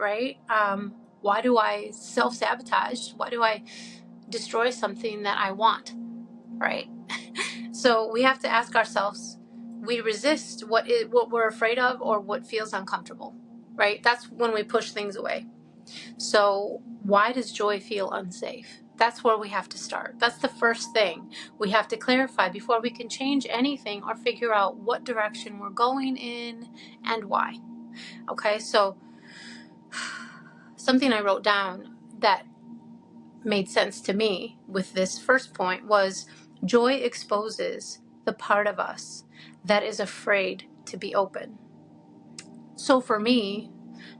right? Why do I self-sabotage? Why do I destroy something that I want, right? So we have to ask ourselves, we resist what we're afraid of or what feels uncomfortable, right? That's when we push things away. So why does joy feel unsafe? That's where we have to start. That's the first thing we have to clarify before we can change anything or figure out what direction we're going in and why. Okay, so something I wrote down that made sense to me with this first point was joy exposes the part of us that is afraid to be open. So for me,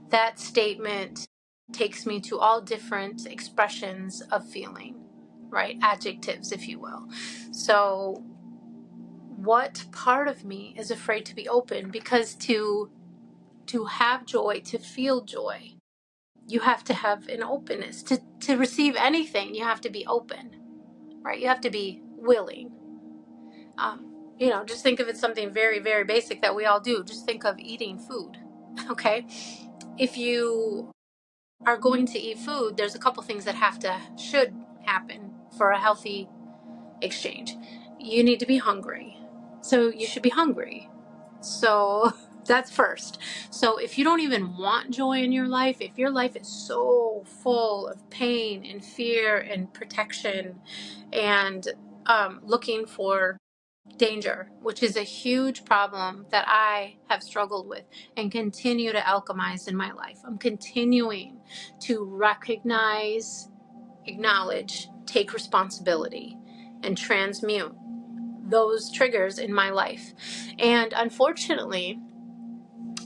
that statement takes me to all different expressions of feeling, right? Adjectives, if you will. So what part of me is afraid to be open? Because to have joy, to feel joy, you have to have an openness. To receive anything, you have to be open, right? You have to be willing. Just think of it something very, very basic that we all do. Just think of eating food, okay? If you are going to eat food, there's a couple things that should happen for a healthy exchange. You need to be hungry. So you should be hungry. So that's first. So if you don't even want joy in your life, if your life is so full of pain and fear and protection and looking for danger, which is a huge problem that I have struggled with and continue to alchemize in my life. I'm continuing to recognize, acknowledge, take responsibility, and transmute those triggers in my life. And unfortunately,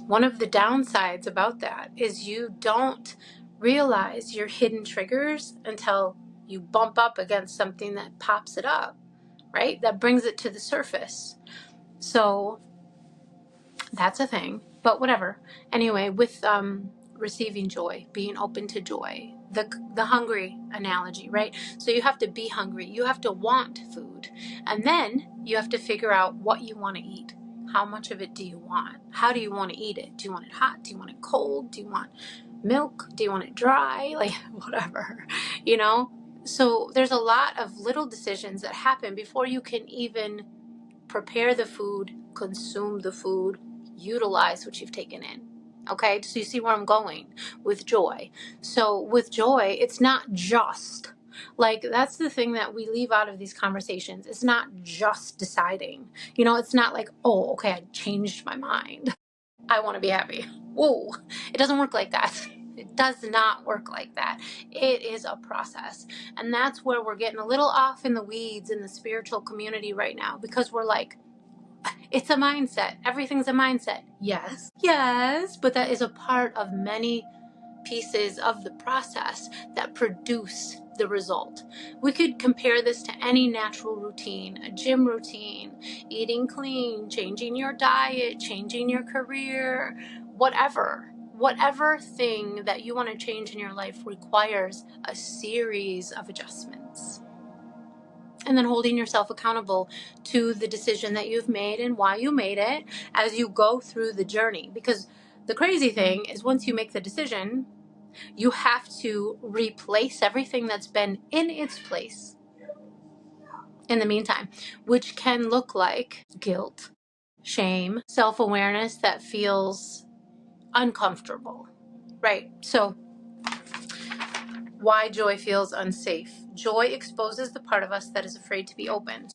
one of the downsides about that is you don't realize your hidden triggers until you bump up against something that pops it up, right? That brings it to the surface. So that's a thing, but whatever. Anyway, with receiving joy, being open to joy, the hungry analogy, right? So you have to be hungry. You have to want food. And then you have to figure out what you want to eat. How much of it do you want? How do you want to eat it? Do you want it hot? Do you want it cold? Do you want milk? Do you want it dry? Like, whatever, So there's a lot of little decisions that happen before you can even prepare the food, consume the food, utilize what you've taken in. Okay, so you see where I'm going with joy. So with joy, it's not just that's the thing that we leave out of these conversations. It's not just deciding. It's not like, oh, okay, I changed my mind. I want to be happy. Whoa, it doesn't work like that. It does not work like that. It is a process. And that's where we're getting a little off in the weeds in the spiritual community right now, because we're like, it's a mindset. Everything's a mindset. Yes, but that is a part of many pieces of the process that produce the result. We could compare this to any natural routine, a gym routine, eating clean, changing your diet, changing your career, whatever thing that you want to change in your life requires a series of adjustments. And then holding yourself accountable to the decision that you've made and why you made it as you go through the journey. Because the crazy thing is, once you make the decision, you have to replace everything that's been in its place in the meantime, which can look like guilt, shame, self-awareness that feels uncomfortable, right? So why joy feels unsafe. Joy exposes the part of us that is afraid to be open.